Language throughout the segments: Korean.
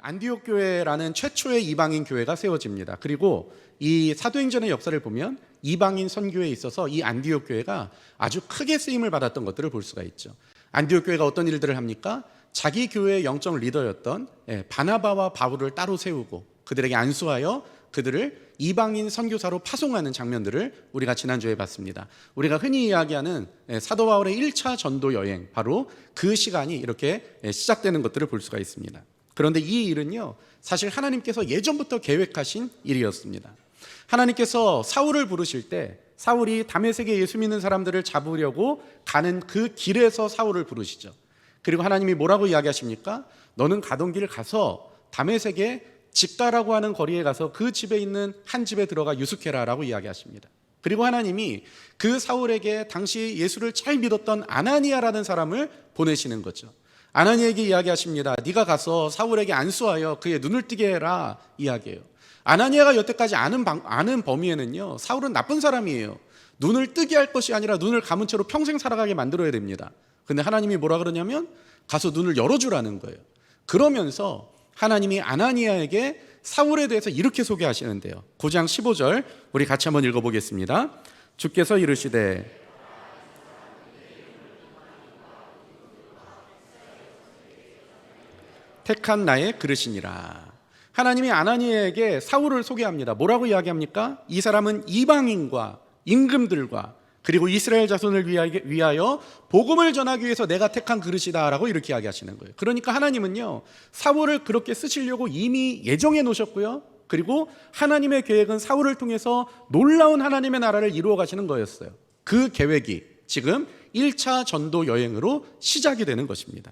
안디옥 교회라는 최초의 이방인 교회가 세워집니다. 그리고 이 사도행전의 역사를 보면 이방인 선교에 있어서 이 안디옥 교회가 아주 크게 쓰임을 받았던 것들을 볼 수가 있죠. 안디옥 교회가 어떤 일들을 합니까? 자기 교회의 영적 리더였던 바나바와 바울을 따로 세우고 그들에게 안수하여 그들을 이방인 선교사로 파송하는 장면들을 우리가 지난주에 봤습니다. 우리가 흔히 이야기하는 사도 바울의 1차 전도 여행, 바로 그 시간이 이렇게 시작되는 것들을 볼 수가 있습니다. 그런데 이 일은요, 사실 하나님께서 예전부터 계획하신 일이었습니다. 하나님께서 사울을 부르실 때 사울이 다메섹에 예수 믿는 사람들을 잡으려고 가는 그 길에서 사울을 부르시죠. 그리고 하나님이 뭐라고 이야기하십니까? 너는 가던 길 가서 다메섹에 집가라고 하는 거리에 가서 그 집에 있는 한 집에 들어가 유숙해라 라고 이야기하십니다. 그리고 하나님이 그 사울에게 당시 예수를 잘 믿었던 아나니아라는 사람을 보내시는 거죠. 아나니아에게 이야기하십니다. 네가 가서 사울에게 안수하여 그의 눈을 뜨게 해라 이야기해요. 아나니아가 여태까지 아는 범위에는요, 사울은 나쁜 사람이에요. 눈을 뜨게 할 것이 아니라 눈을 감은 채로 평생 살아가게 만들어야 됩니다. 근데 하나님이 뭐라 그러냐면 가서 눈을 열어주라는 거예요. 그러면서 하나님이 아나니아에게 사울에 대해서 이렇게 소개하시는데요. 9장 15절 우리 같이 한번 읽어보겠습니다. 주께서 이르시되 택한 나의 그릇이니라. 하나님이 아나니아에게 사울을 소개합니다. 뭐라고 이야기합니까? 이 사람은 이방인과 임금들과 그리고 이스라엘 자손을 위하여 복음을 전하기 위해서 내가 택한 그릇이다 라고 이렇게 이야기하시는 거예요. 그러니까 하나님은요, 사울을 그렇게 쓰시려고 이미 예정해 놓으셨고요, 그리고 하나님의 계획은 사울을 통해서 놀라운 하나님의 나라를 이루어 가시는 거였어요. 그 계획이 지금 1차 전도 여행으로 시작이 되는 것입니다.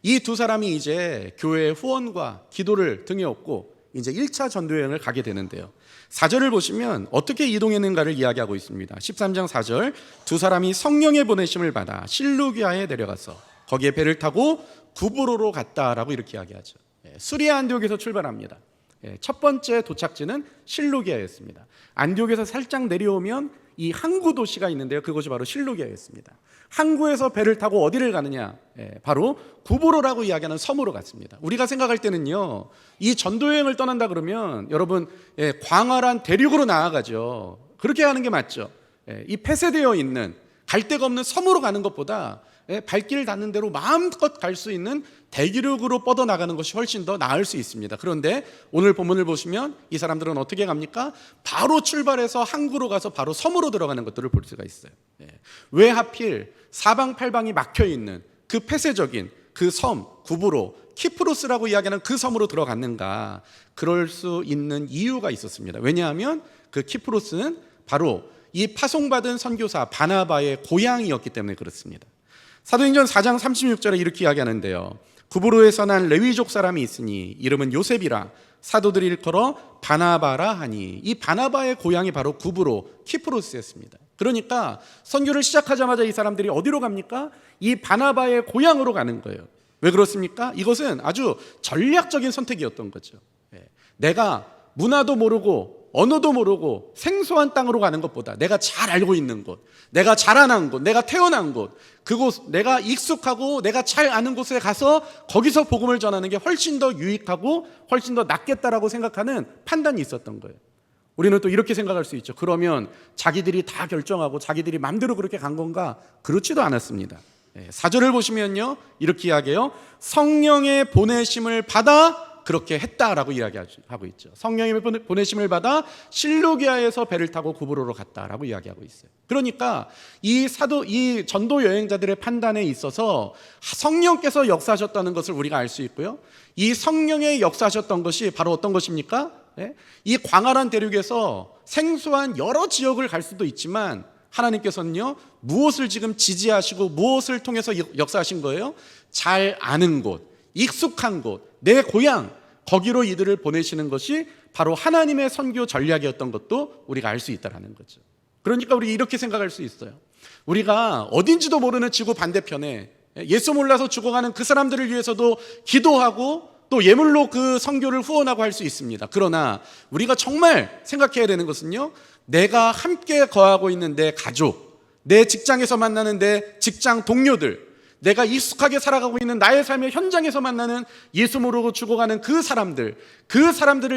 이 두 사람이 이제 교회의 후원과 기도를 등에 업고 이제 1차 전도여행을 가게 되는데요. 4절을 보시면 어떻게 이동했는가를 이야기하고 있습니다. 13장 4절, 두 사람이 성령의 보내심을 받아 실루기아에 내려가서 거기에 배를 타고 구브로로 갔다라고 이렇게 이야기하죠. 수리아 안디옥에서 출발합니다. 첫 번째 도착지는 실루기아였습니다. 안디옥에서 살짝 내려오면 이 항구 도시가 있는데요, 그것이 바로 실루기아였습니다. 항구에서 배를 타고 어디를 가느냐? 바로 구브로라고 이야기하는 섬으로 갔습니다. 우리가 생각할 때는요, 이 전도여행을 떠난다 그러면 여러분 광활한 대륙으로 나아가죠. 그렇게 하는 게 맞죠. 이 폐쇄되어 있는 갈 데가 없는 섬으로 가는 것보다 발길 닿는 대로 마음껏 갈 수 있는 대기록으로 뻗어나가는 것이 훨씬 더 나을 수 있습니다. 그런데 오늘 본문을 보시면 이 사람들은 어떻게 갑니까? 바로 출발해서 항구로 가서 바로 섬으로 들어가는 것들을 볼 수가 있어요. 왜 하필 사방팔방이 막혀있는 그 폐쇄적인 그 섬, 구브로, 키프로스라고 이야기하는 그 섬으로 들어갔는가? 그럴 수 있는 이유가 있었습니다. 왜냐하면 그 키프로스는 바로 이 파송받은 선교사 바나바의 고향이었기 때문에 그렇습니다. 사도행전 4장 36절에 이렇게 이야기하는데요. 구브로에서 난 레위족 사람이 있으니 이름은 요셉이라 사도들이 일컬어 바나바라 하니, 이 바나바의 고향이 바로 구브로, 키프로스였습니다. 그러니까 선교를 시작하자마자 이 사람들이 어디로 갑니까? 이 바나바의 고향으로 가는 거예요. 왜 그렇습니까? 이것은 아주 전략적인 선택이었던 거죠. 내가 문화도 모르고 언어도 모르고 생소한 땅으로 가는 것보다 내가 잘 알고 있는 곳, 내가 자라난 곳, 내가 태어난 곳, 그곳 내가 익숙하고 내가 잘 아는 곳에 가서 거기서 복음을 전하는 게 훨씬 더 유익하고 훨씬 더 낫겠다라고 생각하는 판단이 있었던 거예요. 우리는 또 이렇게 생각할 수 있죠. 그러면 자기들이 다 결정하고 자기들이 마음대로 그렇게 간 건가? 그렇지도 않았습니다. 4절을 보시면요, 이렇게 이야기해요. 성령의 보내심을 받아 그렇게 했다라고 이야기하고 있죠. 성령의 보내심을 받아 실루기아에서 배를 타고 구브로로 갔다라고 이야기하고 있어요. 그러니까 이 전도 여행자들의 판단에 있어서 성령께서 역사하셨다는 것을 우리가 알 수 있고요, 이 성령의 역사하셨던 것이 바로 어떤 것입니까? 이 광활한 대륙에서 생소한 여러 지역을 갈 수도 있지만 하나님께서는요, 무엇을 지금 지지하시고 무엇을 통해서 역사하신 거예요? 잘 아는 곳, 익숙한 곳, 내 고향, 거기로 이들을 보내시는 것이 바로 하나님의 선교 전략이었던 것도 우리가 알 수 있다는 거죠. 그러니까 우리 이렇게 생각할 수 있어요. 우리가 어딘지도 모르는 지구 반대편에 예수 몰라서 죽어가는 그 사람들을 위해서도 기도하고 또 예물로 그 선교를 후원하고 할 수 있습니다. 그러나 우리가 정말 생각해야 되는 것은요, 내가 함께 거하고 있는 내 가족, 내 직장에서 만나는 내 직장 동료들, 내가 익숙하게 살아가고 있는 나의 삶의 현장에서 만나는 예수 모르고 죽어가는 그 사람들을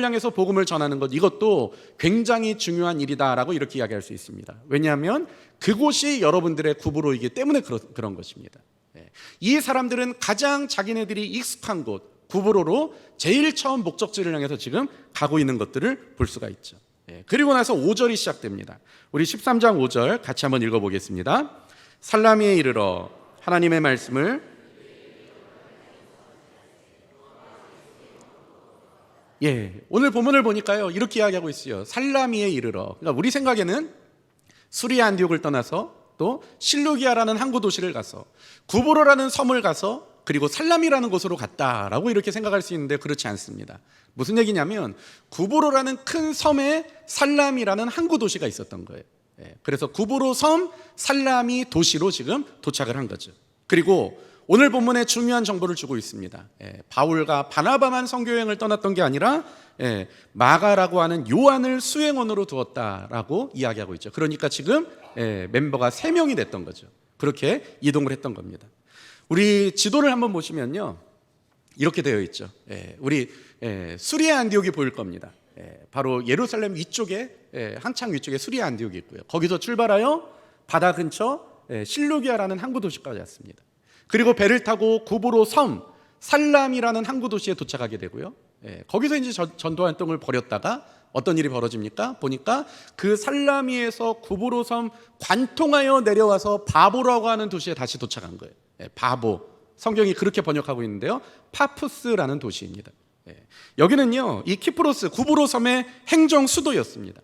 향해서 복음을 전하는 것, 이것도 굉장히 중요한 일이다라고 이렇게 이야기할 수 있습니다. 왜냐하면 그곳이 여러분들의 구부로이기 때문에 그런 것입니다. 이 사람들은 가장 자기네들이 익숙한 곳, 구부로로 제일 처음 목적지를 향해서 지금 가고 있는 것들을 볼 수가 있죠. 그리고 나서 5절이 시작됩니다. 우리 13장 5절 같이 한번 읽어보겠습니다. 살라미에 이르러 하나님의 말씀을 오늘 본문을 보니까요 이렇게 이야기하고 있어요. 살라미에 이르러. 그러니까 우리 생각에는 수리아 안디옥을 떠나서 또 실루기아라는 항구 도시를 가서 구브로라는 섬을 가서 그리고 살라미라는 곳으로 갔다라고 이렇게 생각할 수 있는데 그렇지 않습니다. 무슨 얘기냐면 구브로라는 큰 섬에 살라미라는 항구 도시가 있었던 거예요. 그래서 구브로 섬 살라미 도시로 지금 도착을 한 거죠. 그리고 오늘 본문에 중요한 정보를 주고 있습니다. 바울과 바나바만 선교여행을 떠났던 게 아니라 마가라고 하는 요한을 수행원으로 두었다라고 이야기하고 있죠. 그러니까 지금 멤버가 3명이 됐던 거죠. 그렇게 이동을 했던 겁니다. 우리 지도를 한번 보시면요 이렇게 되어 있죠. 우리 수리아 안디옥이 보일 겁니다. 바로 예루살렘 위쪽에 한창 위쪽에 수리아 안디옥이 있고요. 거기서 출발하여 바다 근처 실루기아라는 항구 도시까지 왔습니다. 그리고 배를 타고 구브로 섬 살람이라는 항구 도시에 도착하게 되고요. 거기서 이제 전도 활동을 벌였다가 어떤 일이 벌어집니까? 보니까 그 살라미에서 구브로 섬 관통하여 내려와서 바보라고 하는 도시에 다시 도착한 거예요. 바보. 성경이 그렇게 번역하고 있는데요. 파푸스라는 도시입니다. 여기는요, 이 키프로스 구브로 섬의 행정 수도였습니다.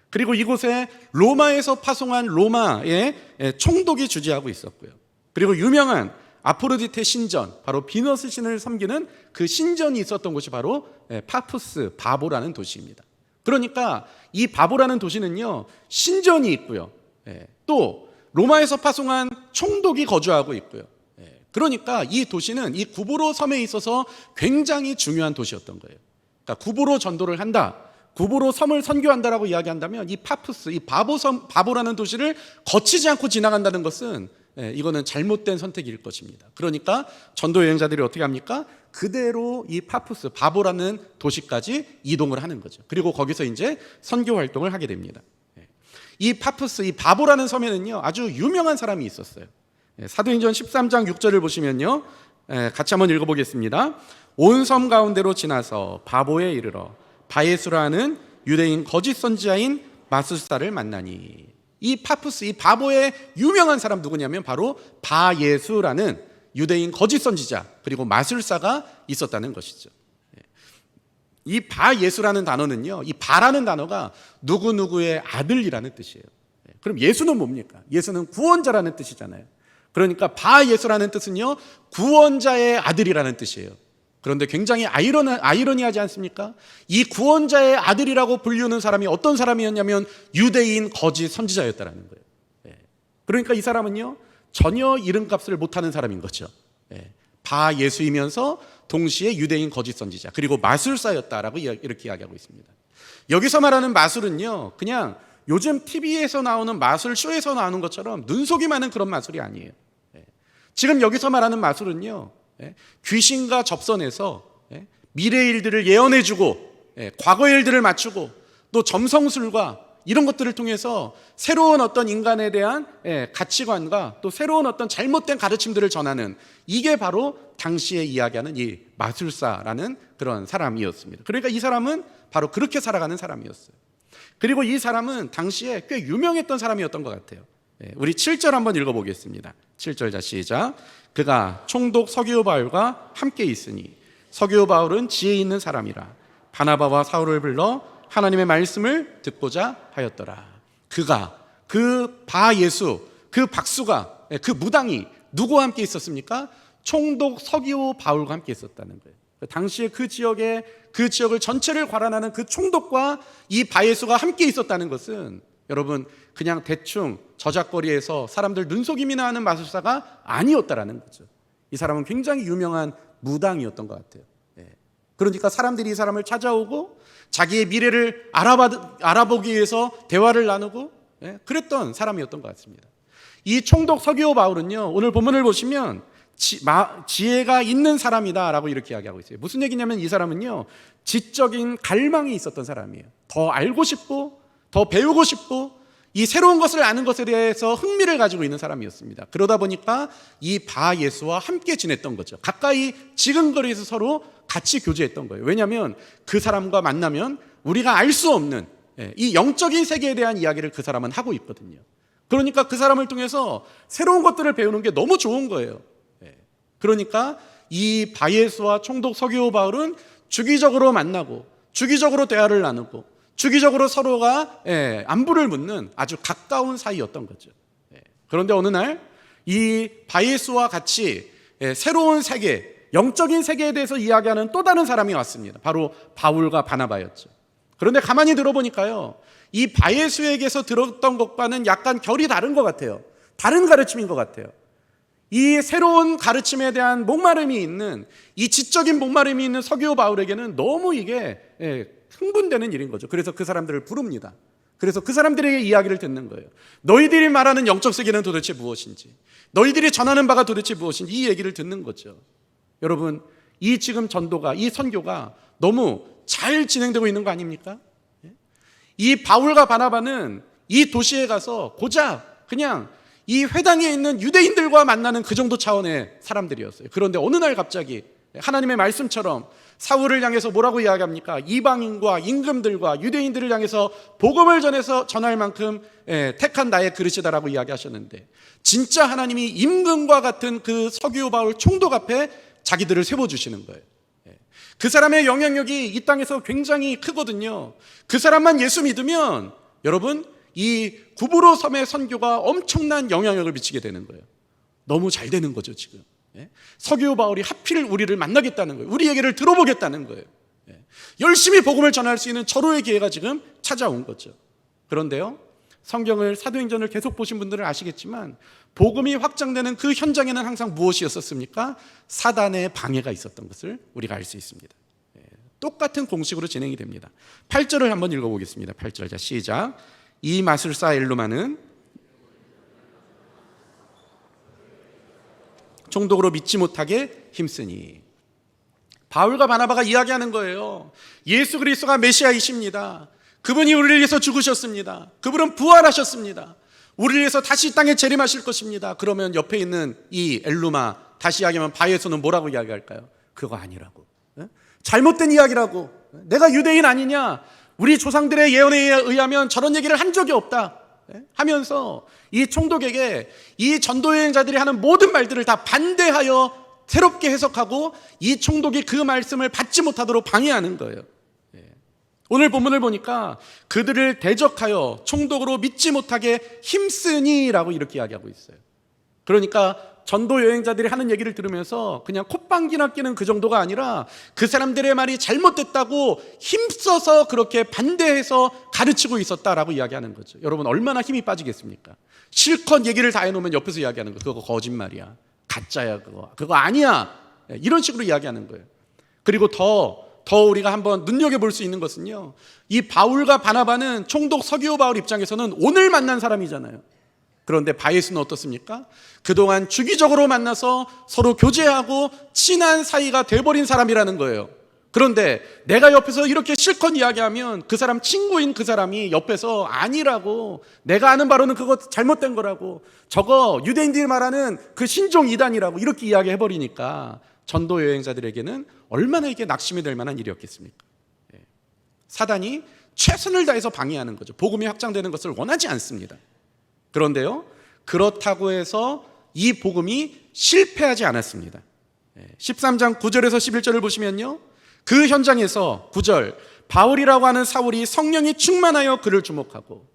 그리고 이곳에 로마에서 파송한 로마의 총독이 주재하고 있었고요. 그리고 유명한 아프로디테 신전, 바로 비너스 신을 섬기는 그 신전이 있었던 곳이 바로 파푸스, 바보라는 도시입니다. 그러니까 이 바보라는 도시는요, 신전이 있고요. 또 로마에서 파송한 총독이 거주하고 있고요. 그러니까 이 도시는 이 구브로 섬에 있어서 굉장히 중요한 도시였던 거예요. 그러니까 구브로 전도를 한다, 구브로 섬을 선교한다라고 이야기한다면 이 파푸스, 이 바보라는 도시를 거치지 않고 지나간다는 것은 이거는 잘못된 선택일 것입니다. 그러니까 전도 여행자들이 어떻게 합니까? 그대로 이 파푸스, 바보라는 도시까지 이동을 하는 거죠. 그리고 거기서 이제 선교 활동을 하게 됩니다. 이 파푸스, 이 바보라는 섬에는요 아주 유명한 사람이 있었어요. 사도행전 13장 6절을 보시면요 같이 한번 읽어보겠습니다. 온 섬 가운데로 지나서 바보에 이르러 바예수라는 유대인 거짓 선지자인 마술사를 만나니. 이 파푸스, 이 바보의 유명한 사람 누구냐면 바로 바예수라는 유대인 거짓 선지자 그리고 마술사가 있었다는 것이죠. 이 바예수라는 단어는요, 이 바라는 단어가 누구누구의 아들이라는 뜻이에요. 그럼 예수는 뭡니까? 예수는 구원자라는 뜻이잖아요. 그러니까 바예수라는 뜻은요 구원자의 아들이라는 뜻이에요. 그런데 굉장히 아이러니하지 않습니까? 이 구원자의 아들이라고 불리우는 사람이 어떤 사람이었냐면 유대인 거짓 선지자였다는 거예요. 그러니까 이 사람은요 전혀 이름값을 못하는 사람인 거죠. 바예수이면서 동시에 유대인 거짓 선지자 그리고 마술사였다라고 이렇게 이야기하고 있습니다. 여기서 말하는 마술은요 그냥 요즘 TV에서 나오는 마술 쇼에서 나오는 것처럼 눈속이 많은 그런 마술이 아니에요. 지금 여기서 말하는 마술은요 귀신과 접선해서 미래 일들을 예언해주고 과거 일들을 맞추고 또 점성술과 이런 것들을 통해서 새로운 어떤 인간에 대한 가치관과 또 새로운 어떤 잘못된 가르침들을 전하는 이게 바로 당시에 이야기하는 이 마술사라는 그런 사람이었습니다. 그러니까 이 사람은 바로 그렇게 살아가는 사람이었어요. 그리고 이 사람은 당시에 꽤 유명했던 사람이었던 것 같아요. 우리 7절 한번 읽어보겠습니다. 7절 자 시작. 그가 총독 서기오 바울과 함께 있으니 서기오 바울은 지혜 있는 사람이라 바나바와 사울을 불러 하나님의 말씀을 듣고자 하였더라. 그가 그 바예수 그 박수가 그 무당이 누구와 함께 있었습니까? 총독 서기오 바울과 함께 있었다는 거예요. 당시에 그 지역을 전체를 관할하는 그 총독과 이 바예수가 함께 있었다는 것은 여러분 그냥 대충 저작거리에서 사람들 눈속임이나 하는 마술사가 아니었다라는 거죠. 이 사람은 굉장히 유명한 무당이었던 것 같아요. 그러니까 사람들이 이 사람을 찾아오고 자기의 미래를 알아보기 위해서 대화를 나누고 그랬던 사람이었던 것 같습니다. 이 총독 서기오 바울은요 오늘 본문을 보시면 지혜가 있는 사람이다라고 이렇게 이야기하고 있어요. 무슨 얘기냐면 이 사람은요, 지적인 갈망이 있었던 사람이에요. 더 알고 싶고 더 배우고 싶고 이 새로운 것을 아는 것에 대해서 흥미를 가지고 있는 사람이었습니다. 그러다 보니까 이 바 예수와 함께 지냈던 거죠. 가까이 지근거리에서 서로 같이 교제했던 거예요. 왜냐하면 그 사람과 만나면 우리가 알 수 없는 이 영적인 세계에 대한 이야기를 그 사람은 하고 있거든요. 그러니까 그 사람을 통해서 새로운 것들을 배우는 게 너무 좋은 거예요. 그러니까 이 바예수와 총독 서기오 바울은 주기적으로 만나고 주기적으로 대화를 나누고 주기적으로 서로가 안부를 묻는 아주 가까운 사이였던 거죠. 그런데 어느 날 이 바예수와 같이 새로운 세계, 영적인 세계에 대해서 이야기하는 또 다른 사람이 왔습니다. 바로 바울과 바나바였죠. 그런데 가만히 들어보니까요, 이 바예수에게서 들었던 것과는 약간 결이 다른 것 같아요. 다른 가르침인 것 같아요. 이 새로운 가르침에 대한 목마름이 있는, 이 지적인 목마름이 있는 서기오 바울에게는 너무 이게 흥분되는 일인 거죠. 그래서 그 사람들을 부릅니다. 그래서 그 사람들에게 이야기를 듣는 거예요. 너희들이 말하는 영적 세계는 도대체 무엇인지, 너희들이 전하는 바가 도대체 무엇인지, 이 얘기를 듣는 거죠. 여러분, 이 지금 전도가, 이 선교가 너무 잘 진행되고 있는 거 아닙니까? 이 바울과 바나바는 이 도시에 가서 고작 그냥 이 회당에 있는 유대인들과 만나는 그 정도 차원의 사람들이었어요. 그런데 어느 날 갑자기 하나님의 말씀처럼 사울을 향해서 뭐라고 이야기합니까? 이방인과 임금들과 유대인들을 향해서 복음을 전할 만큼 택한 나의 그릇이다라고 이야기하셨는데, 진짜 하나님이 임금과 같은 그 서기오 바울 총독 앞에 자기들을 세워주시는 거예요. 그 사람의 영향력이 이 땅에서 굉장히 크거든요. 그 사람만 예수 믿으면 여러분, 이 구브로 섬의 선교가 엄청난 영향력을 미치게 되는 거예요. 너무 잘 되는 거죠 지금. 서기오 바울이 하필 우리를 만나겠다는 거예요. 우리 얘기를 들어보겠다는 거예요. 열심히 복음을 전할 수 있는 절호의 기회가 지금 찾아온 거죠. 그런데요, 성경을, 사도행전을 계속 보신 분들은 아시겠지만 복음이 확장되는 그 현장에는 항상 무엇이었었습니까? 사단의 방해가 있었던 것을 우리가 알 수 있습니다. 똑같은 공식으로 진행이 됩니다. 8절을 한번 읽어보겠습니다. 8절, 자 시작. 이 마술사 엘루마는 총독으로 믿지 못하게 힘쓰니. 바울과 바나바가 이야기하는 거예요. 예수 그리스도가 메시아이십니다. 그분이 우리를 위해서 죽으셨습니다. 그분은 부활하셨습니다. 우리를 위해서 다시 땅에 재림하실 것입니다. 그러면 옆에 있는 이 엘루마, 다시 이야기하면 바에서는 뭐라고 이야기할까요? 그거 아니라고, 잘못된 이야기라고, 내가 유대인 아니냐, 우리 조상들의 예언에 의하면 저런 얘기를 한 적이 없다 하면서 이 총독에게 이 전도여행자들이 하는 모든 말들을 다 반대하여 새롭게 해석하고 이 총독이 그 말씀을 받지 못하도록 방해하는 거예요. 오늘 본문을 보니까 그들을 대적하여 총독으로 믿지 못하게 힘쓰니라고 이렇게 이야기하고 있어요. 그러니까 전도 여행자들이 하는 얘기를 들으면서 그냥 콧방귀나 끼는 그 정도가 아니라 그 사람들의 말이 잘못됐다고 힘써서 그렇게 반대해서 가르치고 있었다라고 이야기하는 거죠. 여러분, 얼마나 힘이 빠지겠습니까? 실컷 얘기를 다 해놓으면 옆에서 이야기하는 거, 그거 거짓말이야, 가짜야, 그거 아니야, 이런 식으로 이야기하는 거예요. 그리고 더 우리가 한번 눈여겨볼 수 있는 것은요, 이 바울과 바나바는 총독 서기오 바울 입장에서는 오늘 만난 사람이잖아요. 그런데 바예수는 어떻습니까? 그동안 주기적으로 만나서 서로 교제하고 친한 사이가 돼버린 사람이라는 거예요. 그런데 내가 옆에서 이렇게 실컷 이야기하면 그 사람 친구인 그 사람이 옆에서 아니라고, 내가 아는 바로는 그거 잘못된 거라고, 저거 유대인들이 말하는 그 신종 이단이라고 이렇게 이야기해버리니까 전도 여행자들에게는 얼마나 이게 낙심이 될 만한 일이었겠습니까? 사단이 최선을 다해서 방해하는 거죠. 복음이 확장되는 것을 원하지 않습니다. 그런데요, 그렇다고 해서 이 복음이 실패하지 않았습니다. 13장 9절에서 11절을 보시면요, 그 현장에서 9절, 바울이라고 하는 사울이 성령이 충만하여 그를 주목하고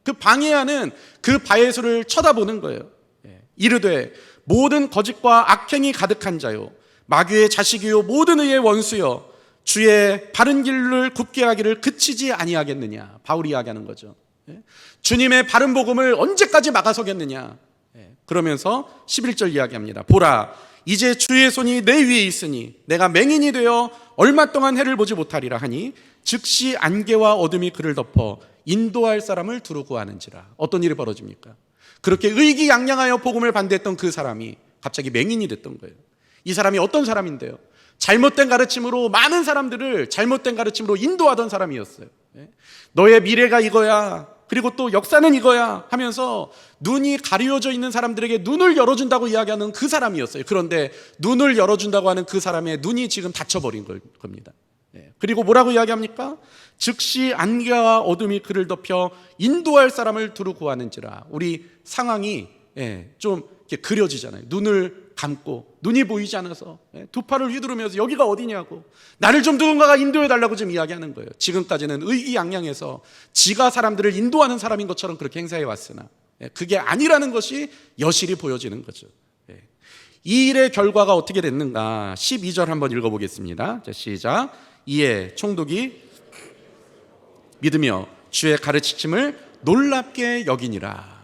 그 방해하는 그 바예수를 쳐다보는 거예요. 이르되 모든 거짓과 악행이 가득한 자요, 마귀의 자식이요, 모든 의의 원수요, 주의 바른 길을 굽게 하기를 그치지 아니하겠느냐. 바울이 이야기하는 거죠. 주님의 바른 복음을 언제까지 막아서겠느냐. 그러면서 11절 이야기합니다. 보라, 이제 주의 손이 내 위에 있으니 내가 맹인이 되어 얼마 동안 해를 보지 못하리라 하니 즉시 안개와 어둠이 그를 덮어 인도할 사람을 두루 구하는지라. 어떤 일이 벌어집니까? 그렇게 의기양양하여 복음을 반대했던 그 사람이 갑자기 맹인이 됐던 거예요. 이 사람이 어떤 사람인데요? 잘못된 가르침으로 많은 사람들을 잘못된 가르침으로 인도하던 사람이었어요. 너의 미래가 이거야, 그리고 또 역사는 이거야 하면서 눈이 가려져 있는 사람들에게 눈을 열어준다고 이야기하는 그 사람이었어요. 그런데 눈을 열어준다고 하는 그 사람의 눈이 지금 닫혀버린 겁니다. 그리고 뭐라고 이야기합니까? 즉시 안개와 어둠이 그를 덮여 인도할 사람을 두루 구하는지라. 우리 상황이 좀 이렇게 그려지잖아요. 눈을 감고 눈이 보이지 않아서 두 팔을 휘두르면서 여기가 어디냐고, 나를 좀 누군가가 인도해 달라고 좀 이야기하는 거예요. 지금까지는 의기양양해서 지가 사람들을 인도하는 사람인 것처럼 그렇게 행사해 왔으나 그게 아니라는 것이 여실히 보여지는 거죠. 이 일의 결과가 어떻게 됐는가? 12절 한번 읽어보겠습니다. 자, 시작. 이에 총독이 믿으며 주의 가르치심을 놀랍게 여기니라.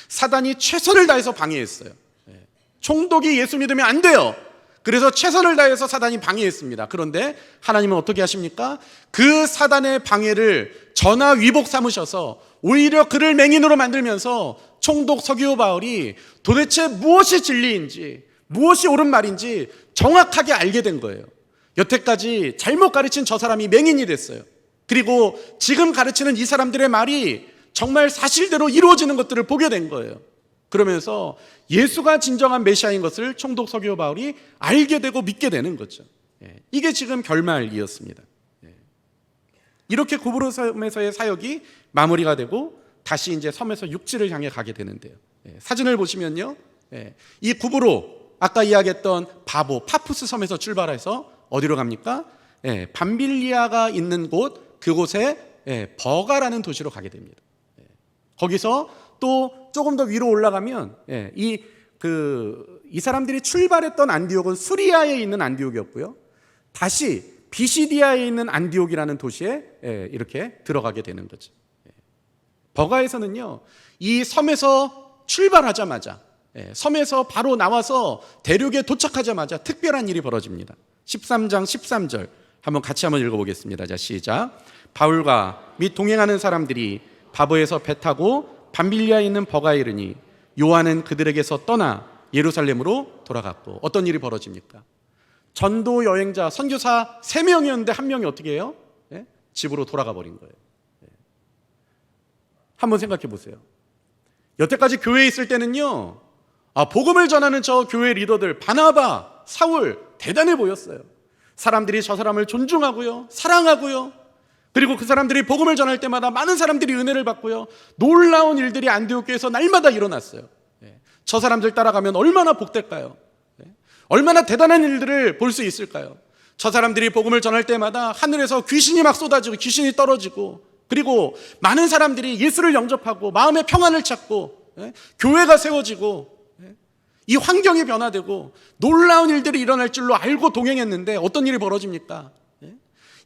사단이 최선을 다해서 방해했어요. 총독이 예수 믿으면 안 돼요. 그래서 최선을 다해서 사단이 방해했습니다. 그런데 하나님은 어떻게 하십니까? 그 사단의 방해를 전화위복 삼으셔서 오히려 그를 맹인으로 만들면서 총독 서기오 바울이 도대체 무엇이 진리인지, 무엇이 옳은 말인지 정확하게 알게 된 거예요. 여태까지 잘못 가르친 저 사람이 맹인이 됐어요. 그리고 지금 가르치는 이 사람들의 말이 정말 사실대로 이루어지는 것들을 보게 된 거예요. 그러면서 예수가 진정한 메시아인 것을 총독 서기오 바울이 알게 되고 믿게 되는 거죠. 이게 지금 결말이었습니다. 이렇게 구브로 섬에서의 사역이 마무리가 되고 다시 이제 섬에서 육지를 향해 가게 되는데요. 사진을 보시면요, 이 구브로 아까 이야기했던 바보 파푸스 섬에서 출발해서 어디로 갑니까? 밤빌리아가 있는 곳, 그곳에 버가라는 도시로 가게 됩니다. 거기서 또 조금 더 위로 올라가면 이 사람들이 출발했던 안디옥은 수리아에 있는 안디옥이었고요, 다시 비시디아에 있는 안디옥이라는 도시에 이렇게 들어가게 되는 거죠. 버가에서는요, 이 섬에서 출발하자마자, 섬에서 바로 나와서 대륙에 도착하자마자 특별한 일이 벌어집니다. 13장 13절 한번 같이 한번 읽어보겠습니다. 자, 시작. 바울과 및 동행하는 사람들이 바보에서 배 타고 밤빌리아에 있는 버가에 이르니 요한은 그들에게서 떠나 예루살렘으로 돌아갔고. 어떤 일이 벌어집니까? 전도 여행자 선교사 3명이었는데 한 명이 어떻게 해요? 집으로 돌아가 버린 거예요. 한번 생각해 보세요. 여태까지 교회에 있을 때는요, 복음을 전하는 저 교회 리더들 바나바, 사울 대단해 보였어요. 사람들이 저 사람을 존중하고요, 사랑하고요, 그리고 그 사람들이 복음을 전할 때마다 많은 사람들이 은혜를 받고요, 놀라운 일들이 안디옥 교회에서 날마다 일어났어요. 저 사람들 따라가면 얼마나 복될까요? 얼마나 대단한 일들을 볼 수 있을까요? 저 사람들이 복음을 전할 때마다 하늘에서 귀신이 막 쏟아지고 귀신이 떨어지고, 그리고 많은 사람들이 예수를 영접하고 마음의 평안을 찾고, 교회가 세워지고, 이 환경이 변화되고 놀라운 일들이 일어날 줄로 알고 동행했는데 어떤 일이 벌어집니까?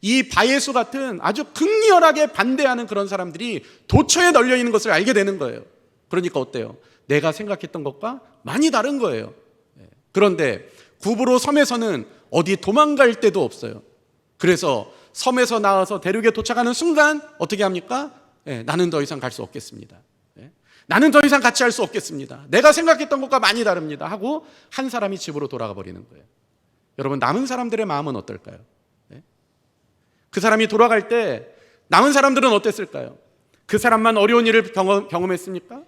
이 바예수 같은 아주 극렬하게 반대하는 그런 사람들이 도처에 널려 있는 것을 알게 되는 거예요. 그러니까 어때요? 내가 생각했던 것과 많이 다른 거예요. 그런데 구브로 섬에서는 어디 도망갈 데도 없어요. 그래서 섬에서 나와서 대륙에 도착하는 순간 어떻게 합니까? 나는 더 이상 갈 수 없겠습니다. 나는 더 이상 같이 할 수 없겠습니다. 내가 생각했던 것과 많이 다릅니다 하고 한 사람이 집으로 돌아가 버리는 거예요. 여러분, 남은 사람들의 마음은 어떨까요? 그 사람이 돌아갈 때 남은 사람들은 어땠을까요? 그 사람만 어려운 일을 경험했습니까?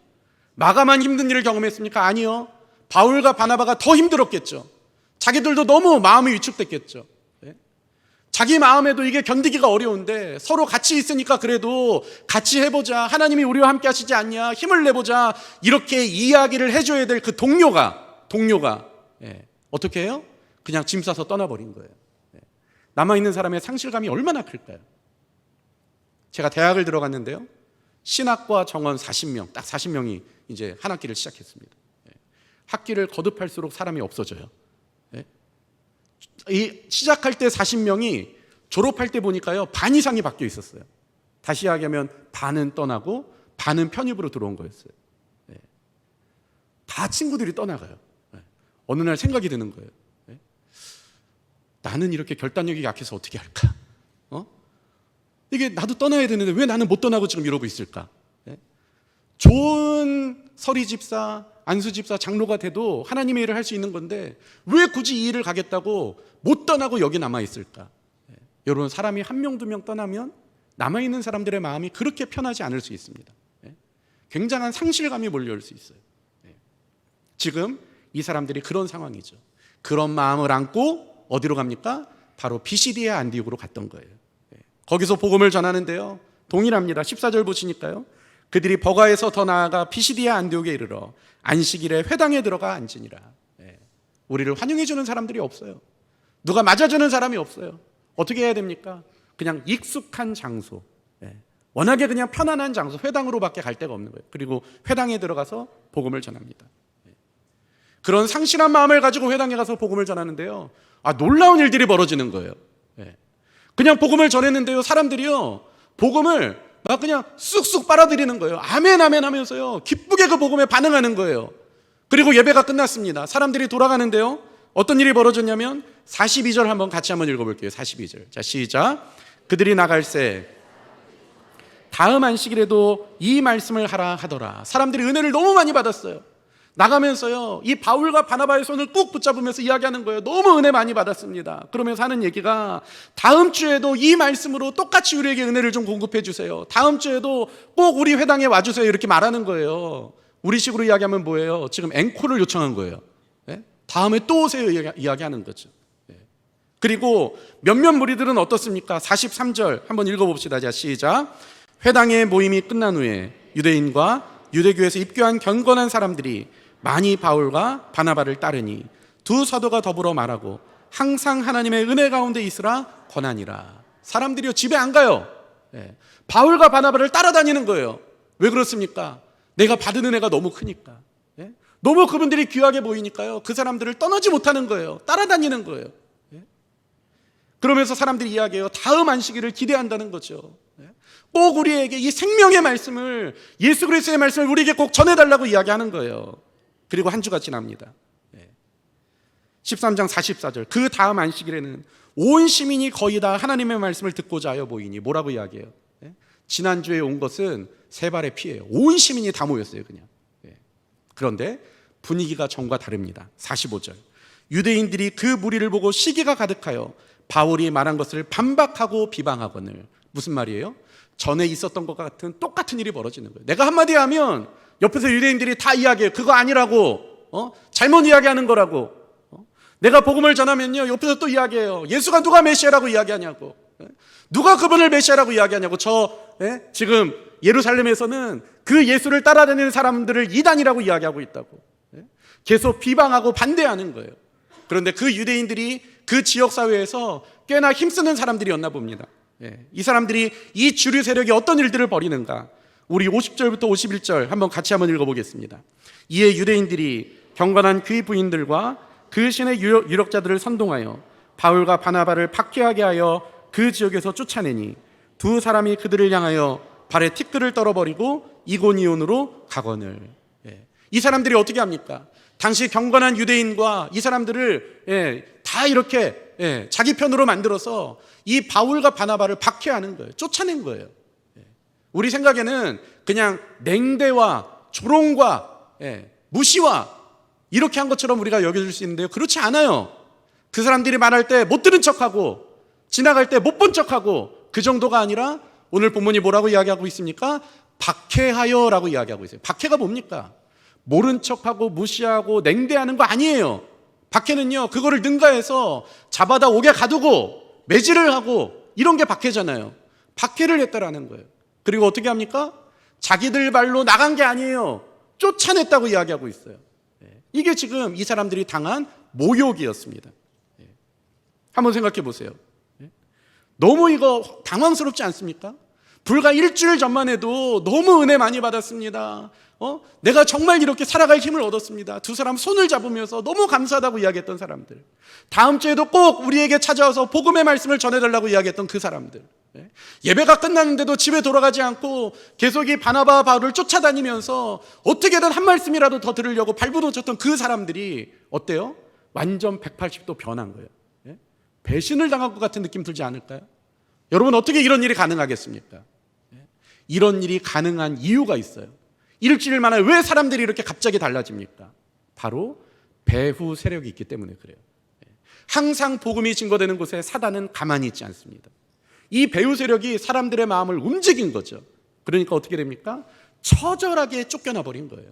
마가만 힘든 일을 경험했습니까? 아니요. 바울과 바나바가 더 힘들었겠죠. 자기들도 너무 마음이 위축됐겠죠. 자기 마음에도 이게 견디기가 어려운데 서로 같이 있으니까 그래도 같이 해보자, 하나님이 우리와 함께 하시지 않냐, 힘을 내보자, 이렇게 이야기를 해줘야 될 그 동료가 어떻게 해요? 그냥 짐 싸서 떠나버린 거예요. 남아있는 사람의 상실감이 얼마나 클까요? 제가 대학을 들어갔는데요, 신학과 정원 40명, 딱 40명이 이제 한 학기를 시작했습니다. 학기를 거듭할수록 사람이 없어져요. 이 시작할 때 40명이 졸업할 때 보니까요, 반 이상이 바뀌어 있었어요. 다시 이야기하면 반은 떠나고 반은 편입으로 들어온 거였어요. 다 친구들이 떠나가요. 어느 날 생각이 드는 거예요. 나는 이렇게 결단력이 약해서 어떻게 할까? 이게 나도 떠나야 되는데 왜 나는 못 떠나고 지금 이러고 있을까? 좋은 서리 집사, 안수 집사, 장로가 돼도 하나님의 일을 할 수 있는 건데 왜 굳이 이 일을 가겠다고 못 떠나고 여기 남아 있을까? 여러분, 사람이 한 명, 두 명 떠나면 남아있는 사람들의 마음이 그렇게 편하지 않을 수 있습니다. 굉장한 상실감이 몰려올 수 있어요. 지금 이 사람들이 그런 상황이죠. 그런 마음을 안고 어디로 갑니까? 바로 비시디아 안디옥으로 갔던 거예요. 거기서 복음을 전하는데요, 동일합니다. 14절 보시니까요, 그들이 버가에서 더 나아가 비시디아 안디옥에 이르러 안식일에 회당에 들어가 앉으니라. 우리를 환영해 주는 사람들이 없어요. 누가 맞아주는 사람이 없어요. 어떻게 해야 됩니까? 그냥 익숙한 장소, 워낙에 그냥 편안한 장소, 회당으로밖에 갈 데가 없는 거예요. 그리고 회당에 들어가서 복음을 전합니다. 그런 상실한 마음을 가지고 회당에 가서 복음을 전하는데요, 놀라운 일들이 벌어지는 거예요. 그냥 복음을 전했는데요, 사람들이요, 복음을 막 그냥 쑥쑥 빨아들이는 거예요. 아멘 아멘 하면서요, 기쁘게 그 복음에 반응하는 거예요. 그리고 예배가 끝났습니다. 사람들이 돌아가는데요, 어떤 일이 벌어졌냐면 42절 같이 한번 읽어볼게요. 42절. 자, 시작. 그들이 나갈새 다음 안식일에도 이 말씀을 하라 하더라. 사람들이 은혜를 너무 많이 받았어요. 나가면서요, 이 바울과 바나바의 손을 꾹 붙잡으면서 이야기하는 거예요. 너무 은혜 많이 받았습니다. 그러면서 하는 얘기가, 다음 주에도 이 말씀으로 똑같이 우리에게 은혜를 좀 공급해 주세요. 다음 주에도 꼭 우리 회당에 와주세요. 이렇게 말하는 거예요. 우리식으로 이야기하면 뭐예요? 지금 앵콜을 요청한 거예요. 다음에 또 오세요 이야기하는 거죠. 그리고 몇몇 무리들은 어떻습니까? 43절 한번 읽어봅시다. 자, 시작. 회당의 모임이 끝난 후에 유대인과 유대교에서 입교한 경건한 사람들이 많이 바울과 바나바를 따르니 두 사도가 더불어 말하고 항상 하나님의 은혜 가운데 있으라 권하니라. 사람들이요, 집에 안 가요. 바울과 바나바를 따라다니는 거예요. 왜 그렇습니까? 내가 받은 은혜가 너무 크니까. 너무 그분들이 귀하게 보이니까요, 그 사람들을 떠나지 못하는 거예요. 따라다니는 거예요. 그러면서 사람들이 이야기해요. 다음 안식일을 기대한다는 거죠. 꼭 우리에게 이 생명의 말씀을, 예수 그리스도의 말씀을 우리에게 꼭 전해달라고 이야기하는 거예요. 그리고 한 주가 지납니다. 13장 44절. 그 다음 안식일에는 온 시민이 거의 다 하나님의 말씀을 듣고자 하여 모이니. 뭐라고 이야기해요? 지난주에 온 것은 세 발의 피예요. 온 시민이 다 모였어요, 그냥. 그런데 분위기가 전과 다릅니다. 45절. 유대인들이 그 무리를 보고 시기가 가득하여 바울이 말한 것을 반박하고 비방하거늘. 무슨 말이에요? 전에 있었던 것 같은 똑같은 일이 벌어지는 거예요. 내가 한마디 하면 옆에서 유대인들이 다 이야기해요. 그거 아니라고, 잘못 이야기하는 거라고. 내가 복음을 전하면요, 옆에서 또 이야기해요. 예수가 누가 메시아라고 이야기하냐고, 누가 그분을 메시아라고 이야기하냐고. 지금 예루살렘에서는 그 예수를 따라다니는 사람들을 이단이라고 이야기하고 있다고 계속 비방하고 반대하는 거예요. 그런데 그 유대인들이 그 지역사회에서 꽤나 힘쓰는 사람들이었나 봅니다. 이 사람들이 이 주류 세력이 어떤 일들을 벌이는가, 우리 50절부터 51절 같이 한번 읽어보겠습니다. 이에 유대인들이 경건한 귀 부인들과 그 신의 유력자들을 선동하여 바울과 바나바를 박해하게 하여 그 지역에서 쫓아내니 두 사람이 그들을 향하여 발에 티끌을 떨어버리고 이고니온으로 가거늘. 이 사람들이 어떻게 합니까? 당시 경건한 유대인과 이 사람들을 다 이렇게 자기 편으로 만들어서 이 바울과 바나바를 박해하는 거예요. 쫓아낸 거예요. 우리 생각에는 그냥 냉대와 조롱과 무시와 이렇게 한 것처럼 우리가 여겨질 수 있는데요, 그렇지 않아요. 그 사람들이 말할 때 못 들은 척하고 지나갈 때 못 본 척하고 그 정도가 아니라 오늘 본문이 뭐라고 이야기하고 있습니까? 박해하여라고 이야기하고 있어요. 박해가 뭡니까? 모른 척하고 무시하고 냉대하는 거 아니에요. 박해는요, 그거를 능가해서 잡아다 옥에 가두고 매질을 하고 이런 게 박해잖아요. 박해를 했다라는 거예요. 그리고 어떻게 합니까? 자기들 발로 나간 게 아니에요. 쫓아냈다고 이야기하고 있어요. 이게 지금 이 사람들이 당한 모욕이었습니다. 한번 생각해 보세요. 너무 이거 당황스럽지 않습니까? 불과 일주일 전만 해도 너무 은혜 많이 받았습니다. 내가 정말 이렇게 살아갈 힘을 얻었습니다. 두 사람 손을 잡으면서 너무 감사하다고 이야기했던 사람들. 다음 주에도 꼭 우리에게 찾아와서 복음의 말씀을 전해달라고 이야기했던 그 사람들. 예배가 끝났는데도 집에 돌아가지 않고 계속 이 바나바와 바울을 쫓아다니면서 어떻게든 한 말씀이라도 더 들으려고 발부둥쳤던 그 사람들이 어때요? 완전 180도 변한 거예요. 배신을 당한 것 같은 느낌 들지 않을까요? 여러분, 어떻게 이런 일이 가능하겠습니까? 이런 일이 가능한 이유가 있어요. 일주일 만에 왜 사람들이 이렇게 갑자기 달라집니까? 바로 배후 세력이 있기 때문에 그래요. 항상 복음이 증거되는 곳에 사단은 가만히 있지 않습니다. 이 배후 세력이 사람들의 마음을 움직인 거죠. 그러니까 어떻게 됩니까? 처절하게 쫓겨나 버린 거예요.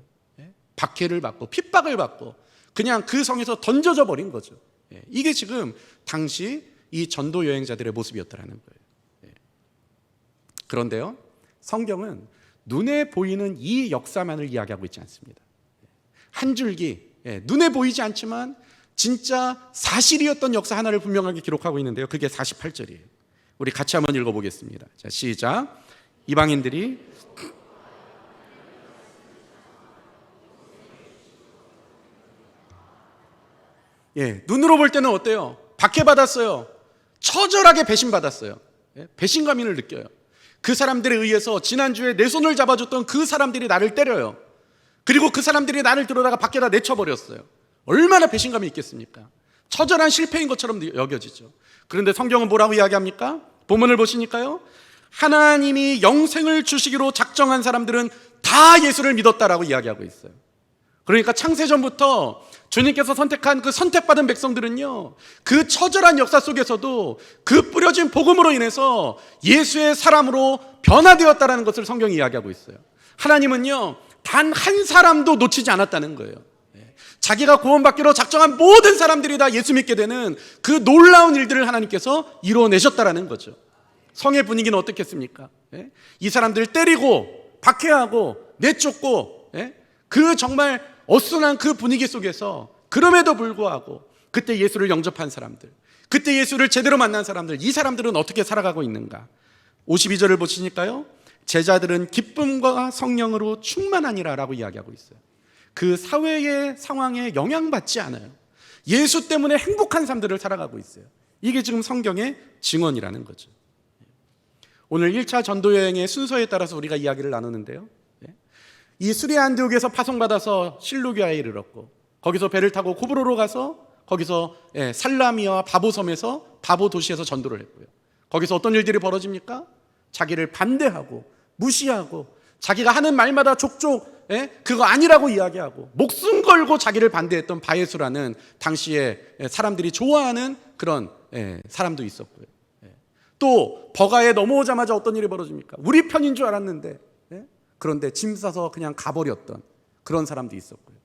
박해를 받고 핍박을 받고 그냥 그 성에서 던져져 버린 거죠. 이게 지금 당시 이 전도 여행자들의 모습이었다라는 거예요. 그런데요, 성경은 눈에 보이는 이 역사만을 이야기하고 있지 않습니다. 한 줄기, 눈에 보이지 않지만 진짜 사실이었던 역사 하나를 분명하게 기록하고 있는데요, 그게 48절이에요. 우리 같이 한번 읽어보겠습니다. 자, 시작. 이방인들이 눈으로 볼 때는 어때요? 박해받았어요. 처절하게 배신받았어요. 배신감을 느껴요. 그 사람들에 의해서 지난주에 내 손을 잡아줬던 그 사람들이 나를 때려요. 그리고 그 사람들이 나를 들어다가 밖에다 내쳐버렸어요. 얼마나 배신감이 있겠습니까? 처절한 실패인 것처럼 여겨지죠. 그런데 성경은 뭐라고 이야기합니까? 본문을 보시니까요, 하나님이 영생을 주시기로 작정한 사람들은 다 예수를 믿었다라고 이야기하고 있어요. 그러니까 창세전부터 주님께서 선택한 그 선택받은 백성들은요, 그 처절한 역사 속에서도 그 뿌려진 복음으로 인해서 예수의 사람으로 변화되었다는 것을 성경이 이야기하고 있어요. 하나님은요, 단 한 사람도 놓치지 않았다는 거예요. 자기가 구원받기로 작정한 모든 사람들이 다 예수 믿게 되는 그 놀라운 일들을 하나님께서 이루어내셨다는 거죠. 성의 분위기는 어떻겠습니까? 이 사람들을 때리고 박해하고 내쫓고, 그 정말 어수선한 그 분위기 속에서 그럼에도 불구하고 그때 예수를 영접한 사람들, 그때 예수를 제대로 만난 사람들, 이 사람들은 어떻게 살아가고 있는가? 52절을 보시니까요, 제자들은 기쁨과 성령으로 충만하니라 라고 이야기하고 있어요. 그 사회의 상황에 영향받지 않아요. 예수 때문에 행복한 삶들을 살아가고 있어요. 이게 지금 성경의 증언이라는 거죠. 오늘 1차 전도여행의 순서에 따라서 우리가 이야기를 나누는데요, 이 수리아 안디옥에서 파송받아서 실루기아에 이르렀고, 거기서 배를 타고 고브로로 가서 거기서 살라미와 바보섬에서 바보 도시에서 전도를 했고요. 거기서 어떤 일들이 벌어집니까? 자기를 반대하고 무시하고 자기가 하는 말마다 족족 그거 아니라고 이야기하고 목숨 걸고 자기를 반대했던 바예수라는 당시에 사람들이 좋아하는 그런 사람도 있었고요. 또 버가에 넘어오자마자 어떤 일이 벌어집니까? 우리 편인 줄 알았는데 그런데 짐 싸서 그냥 가버렸던 그런 사람도 있었고요.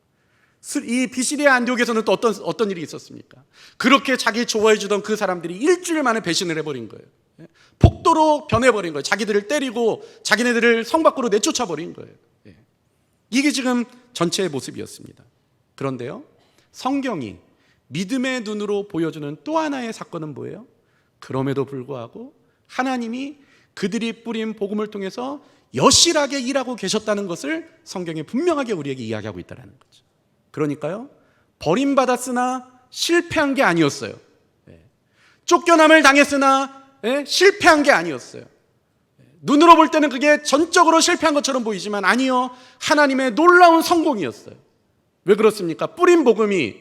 이 비시리아 안디옥에서는 또 어떤 일이 있었습니까? 그렇게 자기 좋아해주던 그 사람들이 일주일 만에 배신을 해버린 거예요. 폭도로 변해버린 거예요. 자기들을 때리고 자기네들을 성 밖으로 내쫓아버린 거예요. 이게 지금 전체의 모습이었습니다. 그런데요, 성경이 믿음의 눈으로 보여주는 또 하나의 사건은 뭐예요? 그럼에도 불구하고 하나님이 그들이 뿌린 복음을 통해서 여실하게 일하고 계셨다는 것을 성경이 분명하게 우리에게 이야기하고 있다는 거죠. 그러니까요, 버림받았으나 실패한 게 아니었어요. 쫓겨남을 당했으나 실패한 게 아니었어요. 눈으로 볼 때는 그게 전적으로 실패한 것처럼 보이지만 아니요, 하나님의 놀라운 성공이었어요. 왜 그렇습니까? 뿌린 복음이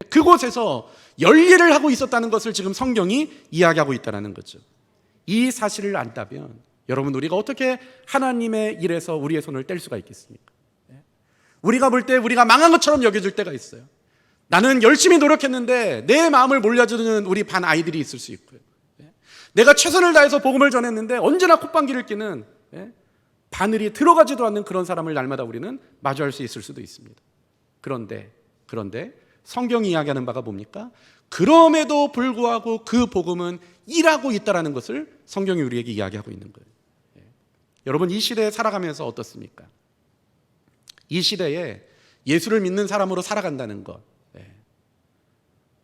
그곳에서 열일을 하고 있었다는 것을 지금 성경이 이야기하고 있다는 거죠. 이 사실을 안다면 여러분, 우리가 어떻게 하나님의 일에서 우리의 손을 뗄 수가 있겠습니까? 우리가 볼 때 우리가 망한 것처럼 여겨질 때가 있어요. 나는 열심히 노력했는데 내 마음을 몰라주는 우리 반 아이들이 있을 수 있고요. 내가 최선을 다해서 복음을 전했는데 언제나 콧방귀를 뀌는 바늘이 들어가지도 않는 그런 사람을 날마다 우리는 마주할 수 있을 수도 있습니다. 그런데 성경이 이야기하는 바가 뭡니까? 그럼에도 불구하고 그 복음은 일하고 있다는 것을 성경이 우리에게 이야기하고 있는 거예요. 여러분, 이 시대에 살아가면서 어떻습니까? 이 시대에 예수를 믿는 사람으로 살아간다는 것,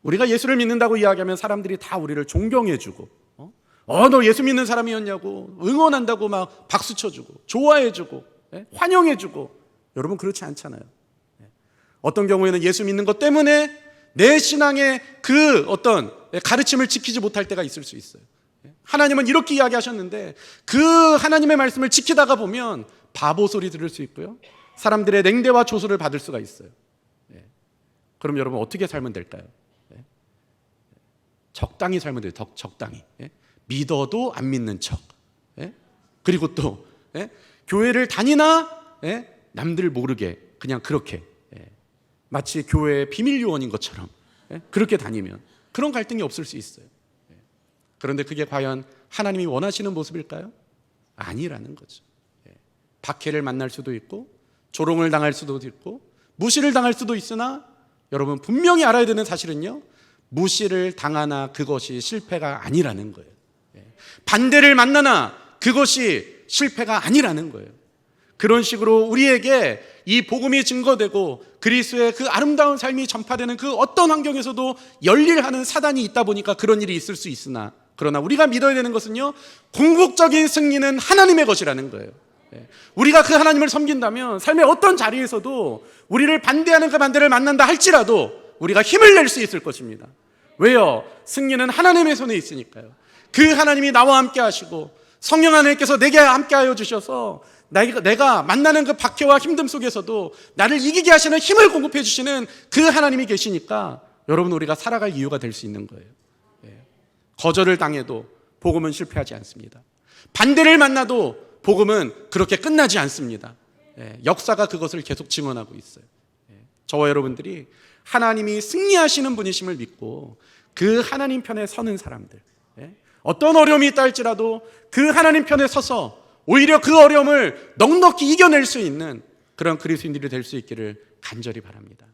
우리가 예수를 믿는다고 이야기하면 사람들이 다 우리를 존경해주고 너 예수 믿는 사람이었냐고 응원한다고 막 박수 쳐주고 좋아해주고 환영해주고, 여러분 그렇지 않잖아요. 어떤 경우에는 예수 믿는 것 때문에 내 신앙의 그 어떤 가르침을 지키지 못할 때가 있을 수 있어요. 하나님은 이렇게 이야기하셨는데 그 하나님의 말씀을 지키다가 보면 바보 소리 들을 수 있고요, 사람들의 냉대와 조소를 받을 수가 있어요. 그럼 여러분 어떻게 살면 될까요? 적당히 살면 돼요. 적당히. 믿어도 안 믿는 척. 그리고 또 교회를 다니나 남들 모르게 그냥 그렇게 마치 교회의 비밀 요원인 것처럼 그렇게 다니면 그런 갈등이 없을 수 있어요. 그런데 그게 과연 하나님이 원하시는 모습일까요? 아니라는 거죠. 박해를 만날 수도 있고 조롱을 당할 수도 있고 무시를 당할 수도 있으나 여러분 분명히 알아야 되는 사실은요, 무시를 당하나 그것이 실패가 아니라는 거예요. 반대를 만나나 그것이 실패가 아니라는 거예요. 그런 식으로 우리에게 이 복음이 증거되고 그리스도의 그 아름다운 삶이 전파되는 그 어떤 환경에서도 열일하는 사단이 있다 보니까 그런 일이 있을 수 있으나, 그러나 우리가 믿어야 되는 것은요, 궁극적인 승리는 하나님의 것이라는 거예요. 우리가 그 하나님을 섬긴다면 삶의 어떤 자리에서도 우리를 반대하는 그 반대를 만난다 할지라도 우리가 힘을 낼 수 있을 것입니다. 왜요? 승리는 하나님의 손에 있으니까요. 그 하나님이 나와 함께 하시고 성령 하나님께서 내게 함께 하여 주셔서 내가 만나는 그 박해와 힘듦 속에서도 나를 이기게 하시는 힘을 공급해 주시는 그 하나님이 계시니까 여러분, 우리가 살아갈 이유가 될 수 있는 거예요. 거절을 당해도 복음은 실패하지 않습니다. 반대를 만나도 복음은 그렇게 끝나지 않습니다. 역사가 그것을 계속 증언하고 있어요. 저와 여러분들이 하나님이 승리하시는 분이심을 믿고 그 하나님 편에 서는 사람들, 어떤 어려움이 있다 할지라도 그 하나님 편에 서서 오히려 그 어려움을 넉넉히 이겨낼 수 있는 그런 그리스도인들이 될 수 있기를 간절히 바랍니다.